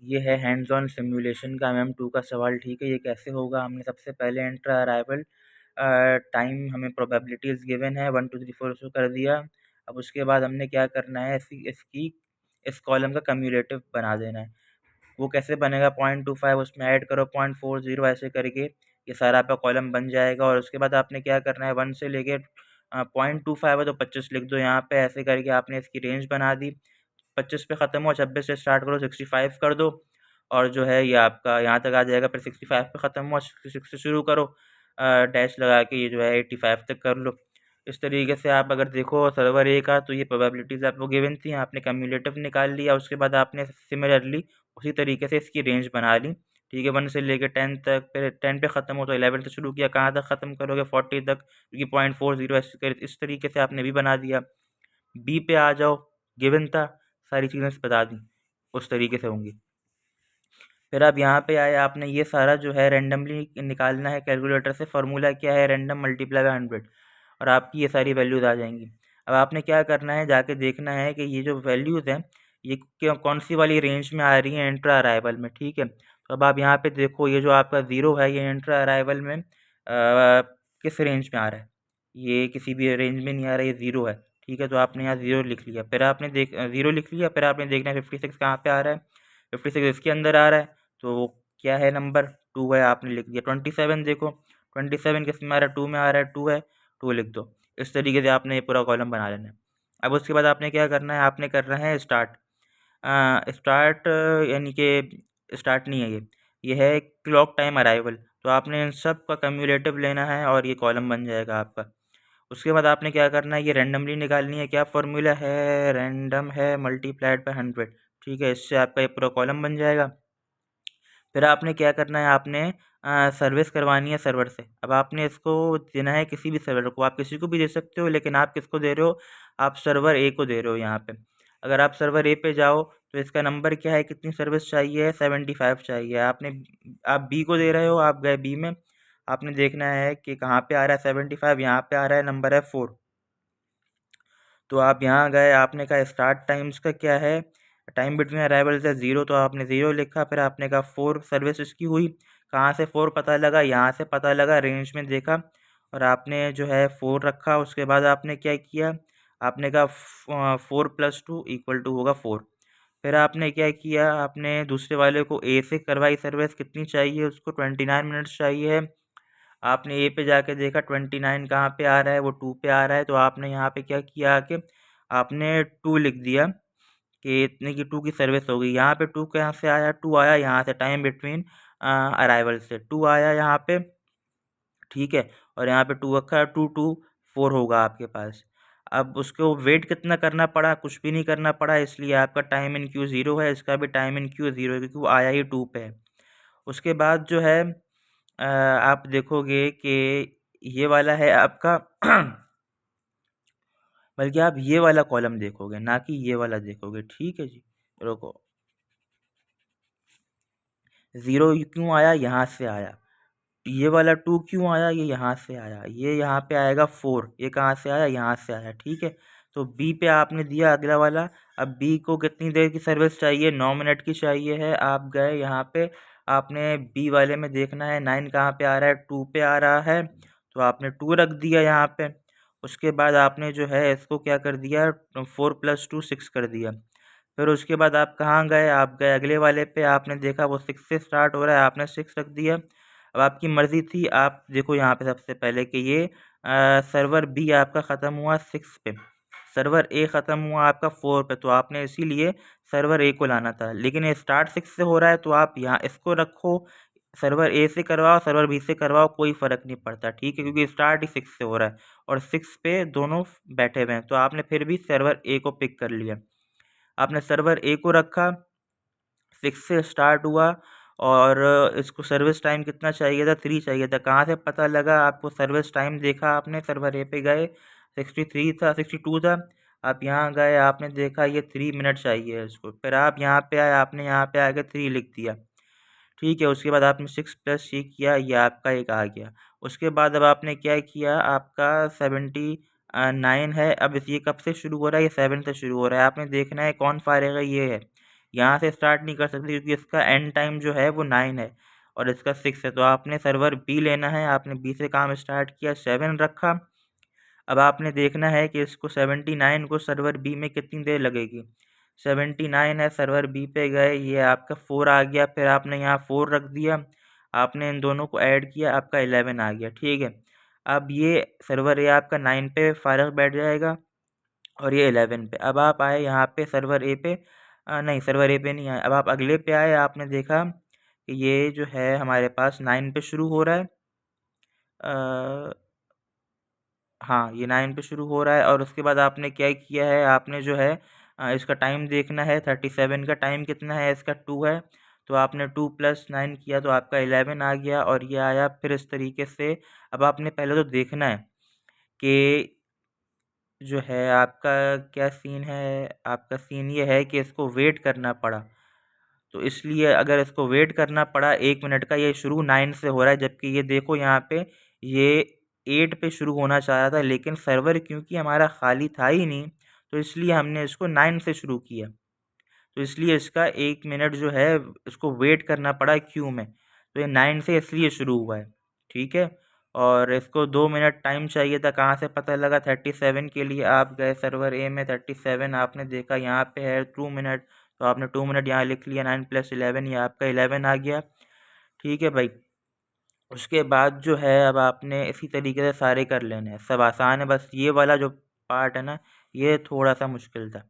ये है hands on simulation का MM2 का सवाल। ठीक है, ये कैसे होगा? हमने सबसे पहले एंटर अराइवल टाइम, हमें प्रोबेबिलिटीज़ गिवन है 1 2 3 4 शो कर दिया। अब उसके बाद हमने क्या करना है, इसकी इस कॉलम का कम्युलेटिव बना देना है। वो कैसे बनेगा? 0.25 उसमें ऐड करो 0.40 ऐसे करके ये सारा आपका कॉलम बन जाएगा। और उसके बाद आपने क्या करना है, 1 से लेके 0.25 है तो 25 लिख दो यहाँ पे। ऐसे करके आपने इसकी रेंज बना दी। 25 पे ख़त्म हुआ, 26 से स्टार्ट करो, 65 कर दो और जो है ये आपका यहाँ तक आ जाएगा। फिर 65 पे ख़त्म हुआ, 66 से शुरू करो, डैश लगा के ये जो है 85 तक कर लो। इस तरीके से आप अगर देखो सर्वर ए का, तो ये प्रोबेबिलिटीज़ आपको गिवन थी, आपने कम्युलेटिव निकाल लिया। उसके बाद आपने सिमिलरली उसी तरीके से इसकी रेंज बना ली। ठीक है, 1 से लेके 10 तक, फिर 10 पे ख़त्म हो तो 11 से शुरू किया, कहाँ तक ख़त्म करोगे? 40 तक, क्योंकि 0.40 ऐसे कर इस तरीके से आपने भी बना दिया। बी पे आ जाओ, गिवन था, सारी चीज़ें बता दी, उस तरीके से होंगी। फिर आप यहाँ पे आए, आपने ये सारा जो है रैंडमली निकालना है कैलकुलेटर से। फार्मूला क्या है? रैंडम मल्टीप्लाई बाय 100, और आपकी ये सारी वैल्यूज़ आ जाएंगी। अब आपने क्या करना है, जाके देखना है कि ये जो वैल्यूज़ हैं ये कौन सी वाली रेंज में आ रही है इंटर अराइवल में। ठीक है, तो अब आप यहाँ पे देखो, ये जो आपका ज़ीरो है ये इंटर अराइवल में किस रेंज में आ रहा है? ये किसी भी रेंज में नहीं आ रहा, ये ज़ीरो है। ठीक है, तो आपने यहाँ ज़ीरो लिख लिया। फिर आपने ज़ीरो लिख लिया, फिर आपने देखना है 56 कहाँ पे आ रहा है। 56 इसके अंदर आ रहा है, तो क्या है नंबर? 2 है, आपने लिख दिया। 27 देखो, 27 किस में आ रहा है? 2 में आ रहा है, 2 है, 2 लिख दो। इस तरीके से आपने ये पूरा कॉलम बना लेना है। अब उसके बाद आपने क्या करना है, आपने करना है स्टार्ट। स्टार्ट यानी कि स्टार्ट नहीं है ये है क्लॉक टाइम अराइवल। तो आपने इन सब का कम्युलेटिव लेना है और ये कॉलम बन जाएगा आपका। उसके बाद आपने क्या करना है, ये रैंडमली निकालनी है। क्या फॉर्मूला है? रैंडम है मल्टीप्लाइड बाय 100। ठीक है, इससे आपका ये पूरा कॉलम बन जाएगा। फिर आपने क्या करना है, आपने सर्विस करवानी है सर्वर से। अब आपने इसको देना है किसी भी सर्वर को, आप किसी को भी दे सकते हो, लेकिन आप किसको दे रहे हो? आप सर्वर ए को दे रहे हो यहाँ पे। अगर आप सर्वर ए पे जाओ तो इसका नंबर क्या है, कितनी सर्विस चाहिए है? 75 चाहिए। आप बी को दे रहे हो, आप गए बी में, आपने देखना है कि कहाँ पे आ रहा है 75, यहाँ पे आ रहा है, नंबर है 4। तो आप यहाँ गए, आपने कहा स्टार्ट टाइम्स का क्या है, टाइम बिटवीन अराइवल से 0, तो आपने 0 लिखा। फिर आपने कहा 4 सर्विस इसकी हुई। कहाँ से 4 पता लगा? यहाँ से पता लगा, रेंज में देखा और आपने जो है 4 रखा। उसके बाद आपने क्या किया, आपने कहा 4 + 2 = होगा 4। फिर आपने क्या किया, आपने दूसरे वाले को ए से करवाई सर्विस। कितनी चाहिए उसको? 29 मिनट्स चाहिए है। आपने ए पे जाके देखा 29 कहाँ पे आ रहा है, वो 2 पे आ रहा है। तो आपने यहाँ पे क्या किया कि आपने 2 लिख दिया कि इतने की 2 की सर्विस हो गई। यहाँ पे 2 कहाँ से आया? 2 आया यहाँ से, टाइम बिटवीन अराइवल से 2 आया यहाँ पे। ठीक है, और यहाँ पे 2 रखा है, 2 2 4 होगा आपके पास। अब उसको वेट कितना करना पड़ा? कुछ भी नहीं करना पड़ा, इसलिए आपका टाइम इन क्यू 0 है, इसका भी टाइम इन क्यू 0 है, क्योंकि वो आया ही 2 पे है। उसके बाद जो है आप देखोगे कि ये वाला है आपका बल्कि आप ये वाला कॉलम देखोगे, ना कि ये वाला देखोगे। ठीक है जी, रुको। 0 क्यों आया? यहाँ से आया। ये वाला 2 क्यों आया? ये यहाँ से आया। ये यहाँ पे आएगा 4, ये कहाँ से आया? यहाँ से आया। ठीक है, तो बी पे आपने दिया अगला वाला। अब बी को कितनी देर की सर्विस चाहिए? 9 मिनट की चाहिए है। आप गए यहाँ पे, आपने बी वाले में देखना है 9 कहाँ पे आ रहा है? 2 पे आ रहा है, तो आपने 2 रख दिया यहाँ पे। उसके बाद आपने जो है इसको क्या कर दिया, 4 + 2 6 कर दिया। फिर उसके बाद आप कहाँ गए? आप गए अगले वाले पे, आपने देखा वो 6 से स्टार्ट हो रहा है, आपने 6 रख दिया। अब आपकी मर्ज़ी थी, आप देखो यहाँ पे सबसे पहले कि ये सर्वर बी आपका ख़त्म हुआ 6 पे, सर्वर ए ख़त्म हुआ आपका 4 पे, तो आपने इसीलिए सर्वर ए को लाना था। लेकिन ये स्टार्ट 6 से हो रहा है, तो आप यहाँ इसको रखो, सर्वर ए से करवाओ, सर्वर बी से करवाओ, कोई फ़र्क नहीं पड़ता। ठीक है, क्योंकि स्टार्ट ही 6 से हो रहा है और 6 पे दोनों बैठे हुए हैं, तो आपने फिर भी सर्वर ए को पिक कर लिया। आपने सर्वर ए को रखा, 6 से स्टार्ट हुआ और इसको सर्विस टाइम कितना चाहिए था? 3 चाहिए था। कहाँ से पता लगा आपको? सर्विस टाइम देखा आपने, सर्वर ए पे गए, 63 था, 62 था। आप यहाँ गए, आपने देखा ये 3 मिनट चाहिए इसको। फिर आप यहाँ पे आए, आपने यहाँ पे आके 3 लिख दिया। ठीक है, उसके बाद आपने 6 + C किया, ये आपका एक आ गया। उसके बाद अब आपने क्या किया, आपका 79 है। अब ये कब से शुरू हो रहा है? ये 7 से शुरू हो रहा है। आपने देखना है कौन फाड़ेगा, ये है। यहाँ से स्टार्ट नहीं कर सकते क्योंकि इसका एंड टाइम जो है वो 9 है और इसका 6 है। तो आपने सर्वर बी लेना है, आपने बी से काम स्टार्ट किया, 7 रखा। अब आपने देखना है कि इसको 79 को सर्वर बी में कितनी देर लगेगी। 79 है, सर्वर बी पे गए, ये आपका 4 आ गया, फिर आपने यहाँ 4 रख दिया, आपने इन दोनों को ऐड किया, आपका 11 आ गया, ठीक है। अब ये सर्वर ए आपका 9 पे फारग बैठ जाएगा और ये 11 पे। अब आप आए यहाँ पे सर्वर ए पे, नहीं सर्वर ए पे नहीं आए, अब आप अगले पे आए, आपने देखा कि ये जो है हमारे पास 9 पे शुरू हो रहा है। हाँ, ये 9 पे शुरू हो रहा है और उसके बाद आपने क्या किया है, आपने जो है इसका टाइम देखना है, 37 का टाइम कितना है, इसका 2 है, तो आपने 2 + 9 किया तो आपका 11 आ गया और ये आया। फिर इस तरीके से अब आपने पहले तो देखना है कि जो है आपका क्या सीन है, आपका सीन ये है कि इसको वेट करना पड़ा। तो इसलिए अगर इसको वेट करना पड़ा 1 मिनट का, ये शुरू 9 से हो रहा है, जबकि ये देखो यहाँ पे ये 8 पे शुरू होना चाह रहा था, लेकिन सर्वर क्योंकि हमारा खाली था ही नहीं, तो इसलिए हमने इसको 9 से शुरू किया। तो इसलिए इसका 1 मिनट जो है इसको वेट करना पड़ा क्यू में, तो ये 9 से इसलिए शुरू हुआ है, ठीक है। और इसको 2 मिनट टाइम चाहिए था, कहाँ से पता लगा, 37 के लिए आप गए सर्वर ए में, 37 आपने देखा यहाँ पे है 2 मिनट, तो आपने 2 मिनट यहाँ लिख लिया, 9 + 11 ये आपका 11 आ गया, ठीक है भाई। उसके बाद जो है अब आपने इसी तरीके से सारे कर लेने हैं, सब आसान है, बस ये वाला जो पार्ट है ना, ये थोड़ा सा मुश्किल था।